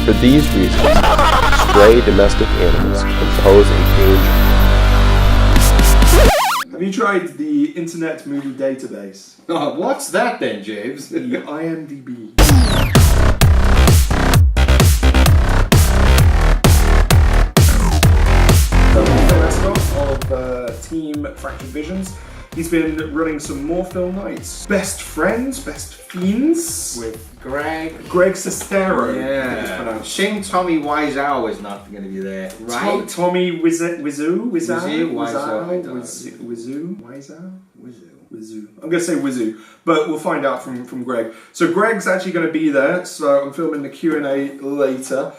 For these reasons, stray domestic animals can pose a danger. Have you tried the Internet Movie Database? Oh, what's that then, James? The IMDb. Of Team Fractured Visions. He's been running some more film nights. Best Friends, Best Fiends. With Greg Sestero. Yeah. Shame Tommy Wiseau is not going to be there, right? Tommy Wiseau. I'm going to say Wizu, but we'll find out from Greg. So Greg's actually going to be there, so I'm filming the Q&A later.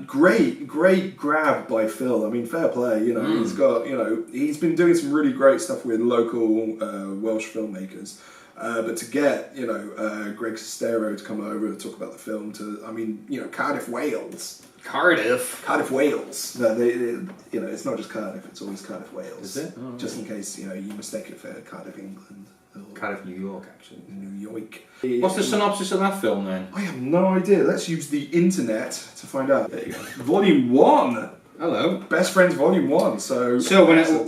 Great grab by Phil. I mean, fair play. You know, he's got, you know, he's been doing some really great stuff with local Welsh filmmakers. But to get, you know, Greg Sestero to come over and talk about the film I mean, you know, Cardiff, Wales. Cardiff, Wales. No, you know, it's not just Cardiff. It's always Cardiff, Wales. Is it? Oh, just in case, you know, you mistake it for Cardiff, England. Cardiff, New York, actually. New York. What's the synopsis of that film then? I have no idea. Let's use the internet to find out. There you go. Volume 1. Hello. Best Friends Volume 1. So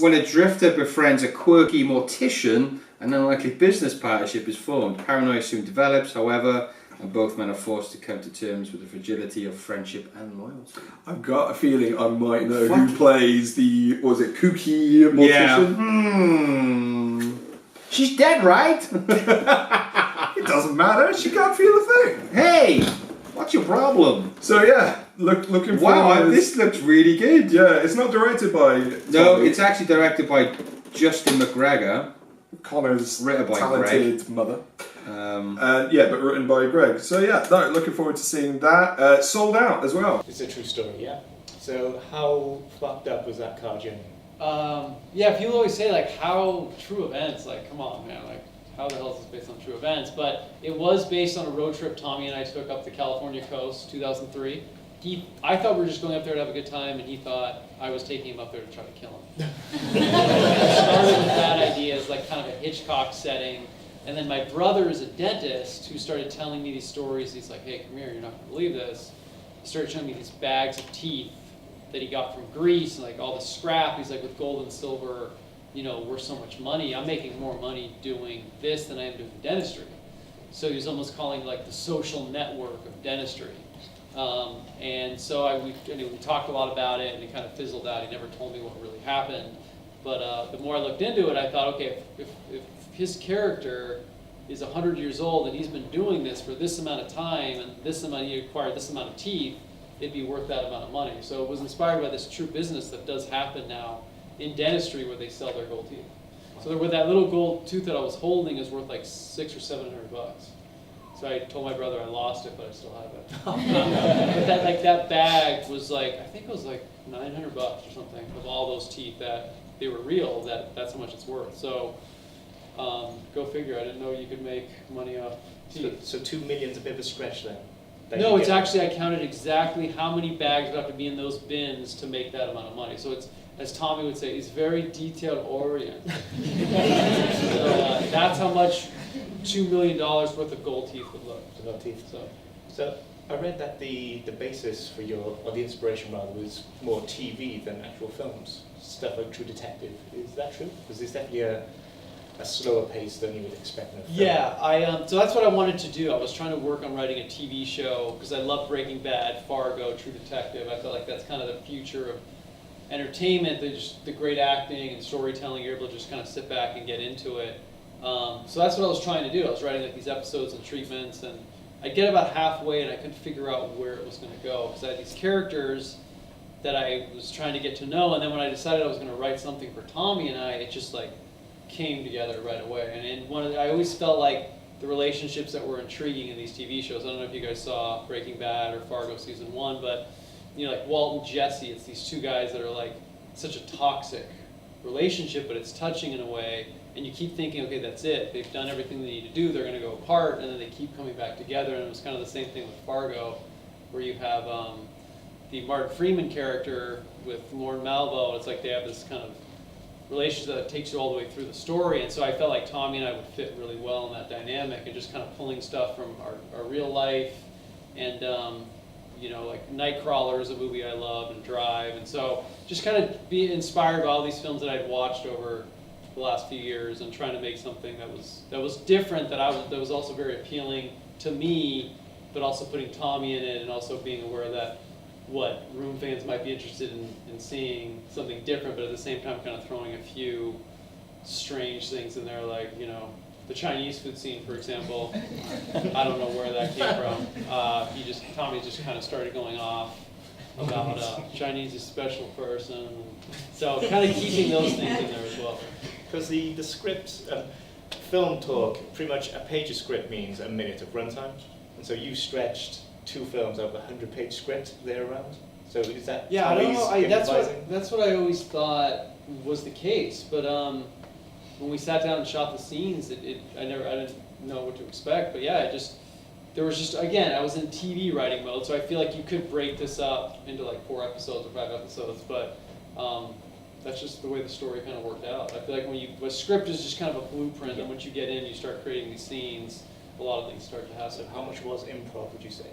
when a drifter befriends a quirky mortician, an unlikely business partnership is formed. Paranoia soon develops, however, and both men are forced to come to terms with the fragility of friendship and loyalty. I've got a feeling I might know who plays the, kooky mortician? Yeah. She's dead, right? It doesn't matter. She can't feel a thing. Hey, what's your problem? So yeah, looking forward. Wow, this looks really good. Yeah, it's not directed by No, it's actually directed by Justin McGregor. Connor's written by talented mother. But written by Greg. So yeah, no, looking forward to seeing that. Sold out as well. It's a true story, yeah. So how fucked up was that car journey? Yeah, people always say like, how true events, like, come on man, like, how the hell is this based on true events? But it was based on a road trip Tommy and I took up the California coast, 2003. I thought we were just going up there to have a good time, and he thought I was taking him up there to try to kill him. It started with that idea as like kind of a Hitchcock setting, and then my brother is a dentist who started telling me these stories. He's like, hey, come here, you're not going to believe this. He started showing me these bags of teeth that he got from Greece, and like all the scrap. He's like, with gold and silver, you know, worth so much money. I'm making more money doing this than I am doing dentistry. So he was almost calling it like the social network of dentistry. And so we talked a lot about it, and it kind of fizzled out. He never told me what really happened. But the more I looked into it, I thought, okay, if his character is 100 years old and he's been doing this for this amount of time, and he acquired this amount of teeth, it'd be worth that amount of money. So it was inspired by this true business that does happen now in dentistry, where they sell their gold teeth. So with that little gold tooth that I was holding is worth like $600 or $700. So I told my brother I lost it, but I still have it. But that bag was like, I think it was like $900 or something of all those teeth, that they were real. That's how much it's worth. So go figure. I didn't know you could make money off teeth. So 2 million's a bit of a stretch then? No, it's actually, I counted exactly how many bags would have to be in those bins to make that amount of money. So it's, as Tommy would say, it's very detail oriented. So that's how much $2 million worth of gold teeth would look. Gold teeth. So I read that the basis for or the inspiration rather, was more TV than actual films. Stuff like True Detective. Is that true? Because it's definitely a slower pace than you would expect in a film. Yeah, so that's what I wanted to do. I was trying to work on writing a TV show, because I love Breaking Bad, Fargo, True Detective. I felt like that's kind of the future of entertainment, the great acting and storytelling. You're able to just kind of sit back and get into it. So that's what I was trying to do. I was writing like these episodes and treatments, and I'd get about halfway and I couldn't figure out where it was going to go, because I had these characters that I was trying to get to know, and then when I decided I was going to write something for Tommy and I, it just like came together right away. And I always felt like the relationships that were intriguing in these TV shows. I don't know if you guys saw Breaking Bad or Fargo season 1, but you know, like Walt and Jesse, it's these two guys that are like such a toxic relationship, but it's touching in a way, and you keep thinking, okay, that's it. They've done everything they need to do. They're going to go apart, and then they keep coming back together. And it was kind of the same thing with Fargo, where you have the Martin Freeman character with Lorne Malvo. It's like they have this kind of relationship that takes you all the way through the story. And so I felt like Tommy and I would fit really well in that dynamic, and just kind of pulling stuff from our real life and you know, like Nightcrawler is a movie I love, and Drive, and so just kind of be inspired by all these films that I'd watched over the last few years, and trying to make something that was different, that was also very appealing to me, but also putting Tommy in it, and also being aware that what Room fans might be interested in seeing something different, but at the same time kind of throwing a few strange things in there, like, you know, the Chinese food scene, for example. I don't know where that came from. Tommy just kind of started going off about Chinese is a special person. So kind of keeping those things in there as well. Because the script, film talk, pretty much a page of script means a minute of runtime. And so you stretched 2 films over a 100-page script there around. So is that Yeah, I don't Tommy's know. That's what I always thought was the case. But when we sat down and shot the scenes, I didn't know what to expect. But yeah, again, I was in TV writing mode, so I feel like you could break this up into like 4 episodes or 5 episodes, but that's just the way the story kind of worked out. I feel like when a script is just kind of a blueprint, and once you get in, you start creating these scenes, a lot of things start to happen. So how much was improv, would you say?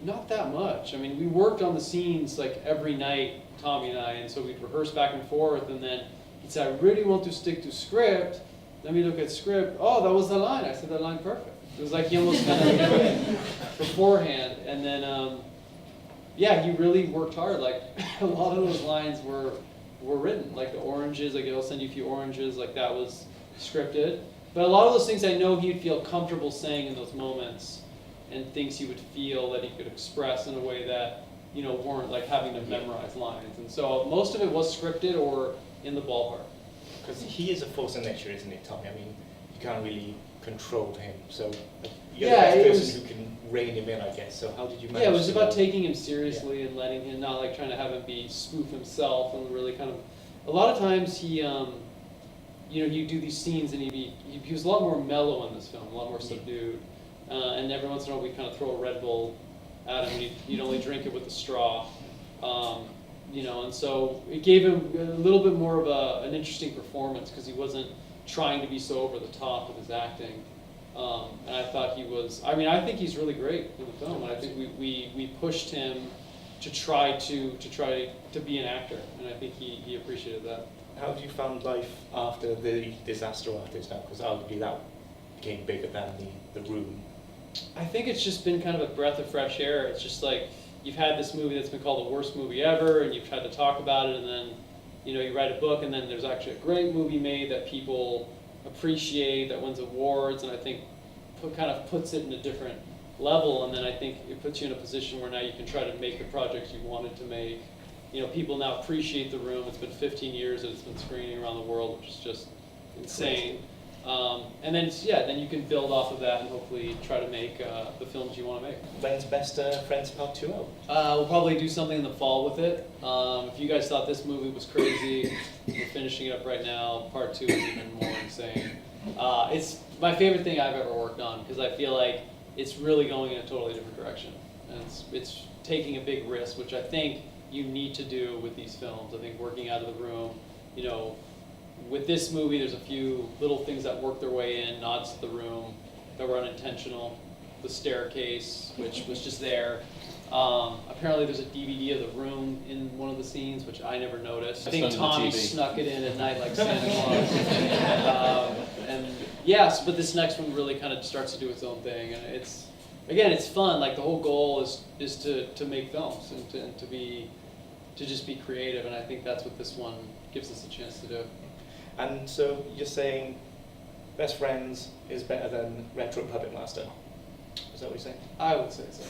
Not that much. I mean, we worked on the scenes like every night, Tommy and I, and so we'd rehearse back and forth, and then he'd say, I really want to stick to script. Let me look at script. Oh, that was the line. I said that line perfect. It was like he almost kind of knew it beforehand. And then, yeah, he really worked hard. Like, a lot of those lines were written. Like the oranges, like, I'll send you a few oranges, like that was scripted. But a lot of those things I know he'd feel comfortable saying in those moments, and things he would feel that he could express in a way that, you know, weren't like having to memorize lines. And so most of it was scripted or in the ballpark. Because he is a force of nature, isn't he, Tommy? I mean, you can't really control him. So you're the best person who can rein him in, I guess. So how did you manage? Yeah, it was about taking him seriously and letting him, not like trying to have him be spoof himself, and really kind of, a lot of times he, you know, he'd do these scenes and he was a lot more mellow in this film, a lot more subdued. And every once in a while we'd kind of throw a Red Bull at him, and he'd only drink it with a straw. You know, and so it gave him a little bit more of an interesting performance, because he wasn't trying to be so over the top with his acting. And I thought he was, I mean, I think he's really great in the film, and I think we pushed him to try to be an actor, and I think he appreciated that. How have you found life after the Disaster Artist now? Because arguably that became bigger than the Room. I think it's just been kind of a breath of fresh air. It's just like, you've had this movie that's been called the worst movie ever, and you've tried to talk about it, and then, you know, you write a book, and then there's actually a great movie made that people appreciate, that wins awards, and I think kind of puts it in a different level, and then I think it puts you in a position where now you can try to make the projects you wanted to make. You know, people now appreciate The Room. It's been 15 years that it's been screening around the world, which is just insane. And then, yeah, then you can build off of that and hopefully try to make the films you want to make. When's Best Friends Part 2 out? We'll probably do something in the fall with it. If you guys thought this movie was crazy, we're finishing it up right now. Part 2 is even more insane. It's my favorite thing I've ever worked on, because I feel like it's really going in a totally different direction. And it's taking a big risk, which I think you need to do with these films. I think working out of the room, you know, with this movie, there's a few little things that work their way in, nods to The Room, that were unintentional. The staircase, which was just there. Apparently there's a DVD of The Room in one of the scenes, which I never noticed. I think Tommy snuck it in at night like Santa Claus. And yes, but this next one really kind of starts to do its own thing. And it's, again, it's fun. Like, the whole goal is to make films and to just be creative. And I think that's what this one gives us a chance to do. And so you're saying Best Friends is better than Retro Puppet Master? Is that what you're saying? I would say so.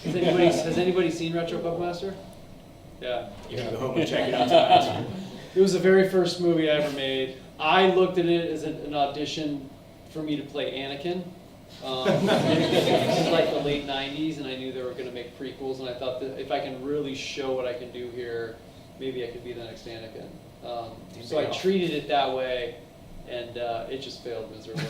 Has anybody seen Retro Puppet Master? Yeah. You're going to go home and check it out tonight. It was the very first movie I ever made. I looked at it as an audition for me to play Anakin. This is like the late 90s, and I knew they were going to make prequels, and I thought that if I can really show what I can do here, maybe I could be the next Anakin. So I treated it that way, and it just failed miserably.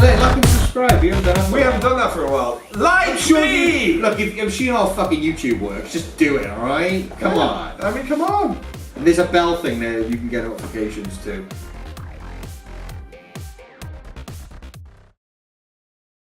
Like and subscribe. We haven't done that for a while. Like me! Look, if you've seen our fucking YouTube work, just do it, alright? Come on. I mean, come on. And there's a bell thing there you can get notifications to.